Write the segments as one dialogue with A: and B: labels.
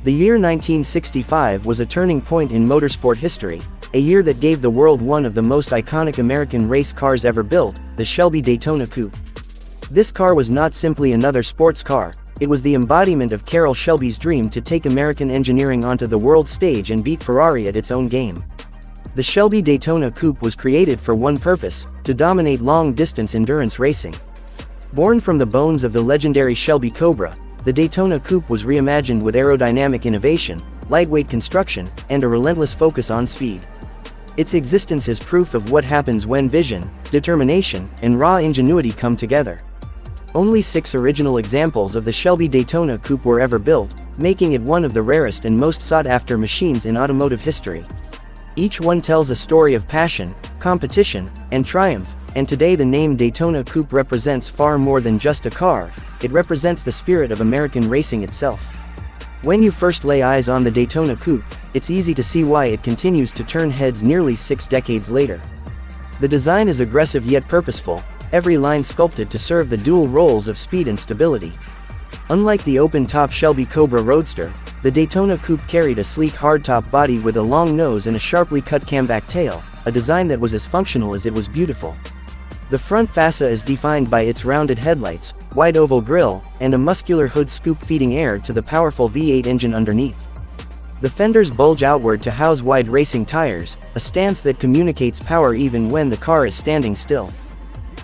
A: The year 1965 was a turning point in motorsport history, a year that gave the world one of the most iconic American race cars ever built, the Shelby Daytona Coupe. This car was not simply another sports car, it was the embodiment of Carroll Shelby's dream to take American engineering onto the world stage and beat Ferrari at its own game. The Shelby Daytona Coupe was created for one purpose: to dominate long-distance endurance racing. Born from the bones of the legendary Shelby Cobra, the Daytona Coupe was reimagined with aerodynamic innovation, lightweight construction, and a relentless focus on speed. Its existence is proof of what happens when vision, determination, and raw ingenuity come together. Only 6 original examples of the Shelby Daytona Coupe were ever built, making it one of the rarest and most sought-after machines in automotive history. Each one tells a story of passion, competition, and triumph, and today the name Daytona Coupe represents far more than just a car, it represents the spirit of American racing itself. When you first lay eyes on the Daytona Coupe, it's easy to see why it continues to turn heads nearly 6 decades later. The design is aggressive yet purposeful, every line sculpted to serve the dual roles of speed and stability. Unlike the open-top Shelby Cobra Roadster, the Daytona Coupe carried a sleek hardtop body with a long nose and a sharply cut camback tail, a design that was as functional as it was beautiful. The front fascia is defined by its rounded headlights, wide oval grille, and a muscular hood scoop feeding air to the powerful V8 engine underneath. The fenders bulge outward to house wide racing tires, a stance that communicates power even when the car is standing still.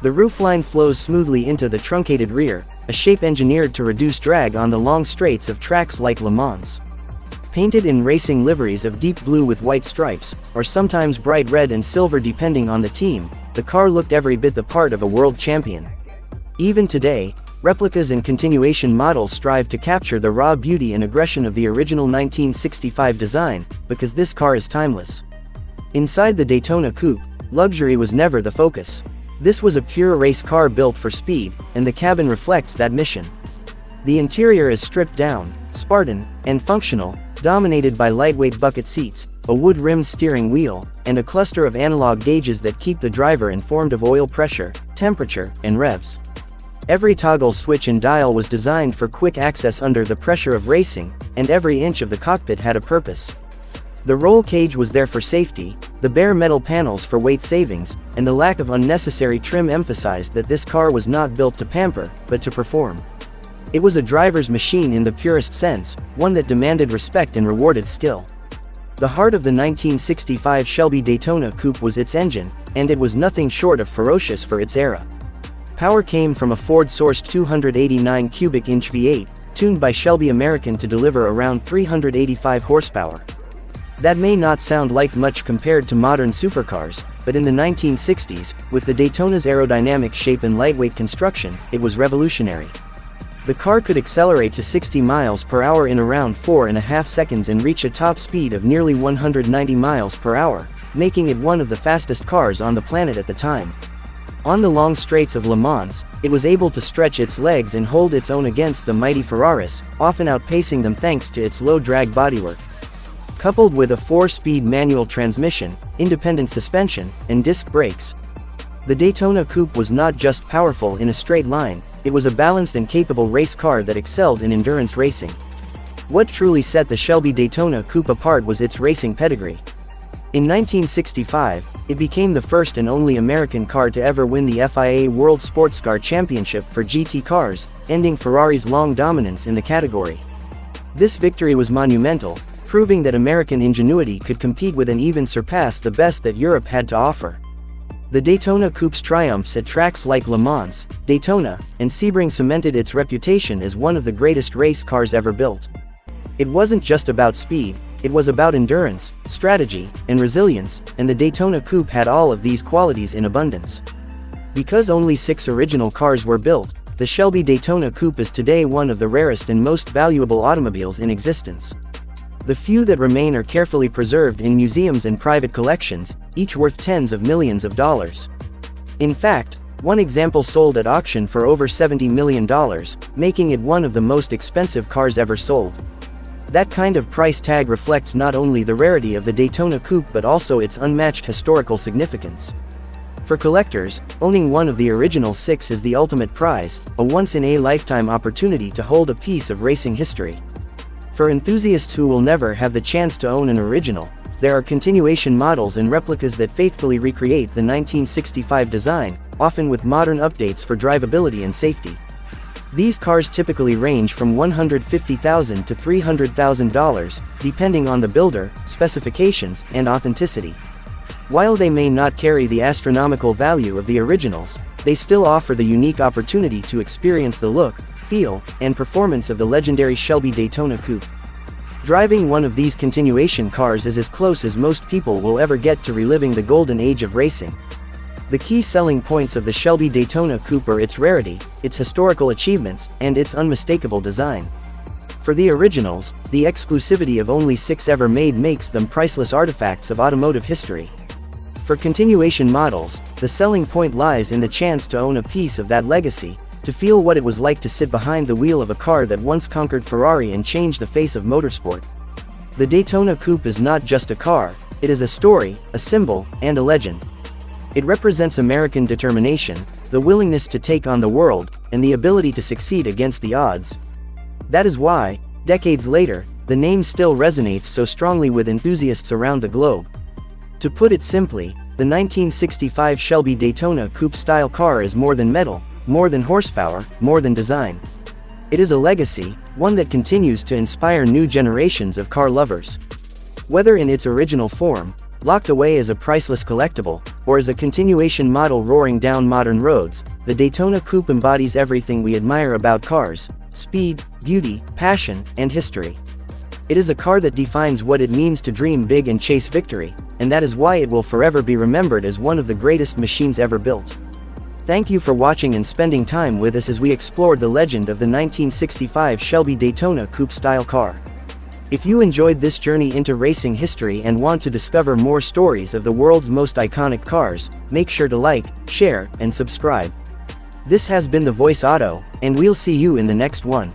A: The roofline flows smoothly into the truncated rear, a shape engineered to reduce drag on the long straights of tracks like Le Mans. Painted in racing liveries of deep blue with white stripes, or sometimes bright red and silver depending on the team, the car looked every bit the part of a world champion. Even today, replicas and continuation models strive to capture the raw beauty and aggression of the original 1965 design, because this car is timeless. Inside the Daytona Coupe, luxury was never the focus. This was a pure race car built for speed, and the cabin reflects that mission. The interior is stripped down, Spartan, and functional, dominated by lightweight bucket seats, a wood-rimmed steering wheel, and a cluster of analog gauges that keep the driver informed of oil pressure, temperature, and revs. Every toggle switch and dial was designed for quick access under the pressure of racing, and every inch of the cockpit had a purpose. The roll cage was there for safety, the bare metal panels for weight savings, and the lack of unnecessary trim emphasized that this car was not built to pamper, but to perform. It was a driver's machine in the purest sense, one that demanded respect and rewarded skill. The heart of the 1965 Shelby Daytona Coupe was its engine, and it was nothing short of ferocious for its era. Power came from a Ford-sourced 289 cubic inch V8, tuned by Shelby American to deliver around 385 horsepower. That may not sound like much compared to modern supercars, but in the 1960s, with the Daytona's aerodynamic shape and lightweight construction, it was revolutionary. The car could accelerate to 60 miles per hour in around 4.5 seconds and reach a top speed of nearly 190 miles per hour, making it one of the fastest cars on the planet at the time. On the long straights of Le Mans, it was able to stretch its legs and hold its own against the mighty Ferraris, often outpacing them thanks to its low-drag bodywork. Coupled with a 4-speed manual transmission, independent suspension, and disc brakes, the Daytona Coupe was not just powerful in a straight line, it was a balanced and capable race car that excelled in endurance racing. What truly set the Shelby Daytona Coupe apart was its racing pedigree. In 1965, it became the first and only American car to ever win the FIA World Sportscar Championship for GT cars, ending Ferrari's long dominance in the category. This victory was monumental, proving that American ingenuity could compete with and even surpass the best that Europe had to offer. The Daytona Coupe's triumphs at tracks like Le Mans, Daytona, and Sebring cemented its reputation as one of the greatest race cars ever built. It wasn't just about speed, it was about endurance, strategy, and resilience, and the Daytona Coupe had all of these qualities in abundance. Because only 6 original cars were built, the Shelby Daytona Coupe is today one of the rarest and most valuable automobiles in existence. The few that remain are carefully preserved in museums and private collections, each worth tens of millions of dollars. In fact, one example sold at auction for over $70 million, making it one of the most expensive cars ever sold. That kind of price tag reflects not only the rarity of the Daytona Coupe but also its unmatched historical significance. For collectors, owning one of the original 6 is the ultimate prize, a once-in-a-lifetime opportunity to hold a piece of racing history. For enthusiasts who will never have the chance to own an original, there are continuation models and replicas that faithfully recreate the 1965 design, often with modern updates for drivability and safety. These cars typically range from $150,000 to $300,000, depending on the builder, specifications, and authenticity. While they may not carry the astronomical value of the originals, they still offer the unique opportunity to experience the look, feel, and performance of the legendary Shelby Daytona Coupe. Driving one of these continuation cars is as close as most people will ever get to reliving the golden age of racing. The key selling points of the Shelby Daytona Coupe are its rarity, its historical achievements, and its unmistakable design. For the originals, the exclusivity of only 6 ever made makes them priceless artifacts of automotive history. For continuation models, the selling point lies in the chance to own a piece of that legacy, to feel what it was like to sit behind the wheel of a car that once conquered Ferrari and changed the face of motorsport. The Daytona Coupe is not just a car, it is a story, a symbol, and a legend. It represents American determination, the willingness to take on the world, and the ability to succeed against the odds. That is why, decades later, the name still resonates so strongly with enthusiasts around the globe. To put it simply, the 1965 Shelby Daytona Coupe-style car is more than metal, more than horsepower, more than design. It is a legacy, one that continues to inspire new generations of car lovers. Whether in its original form, locked away as a priceless collectible, or as a continuation model roaring down modern roads, the Daytona Coupe embodies everything we admire about cars: speed, beauty, passion, and history. It is a car that defines what it means to dream big and chase victory, and that is why it will forever be remembered as one of the greatest machines ever built. Thank you for watching and spending time with us as we explored the legend of the 1965 Shelby Daytona Coupe-style car. If you enjoyed this journey into racing history and want to discover more stories of the world's most iconic cars, make sure to like, share, and subscribe. This has been The Voice Auto, and we'll see you in the next one.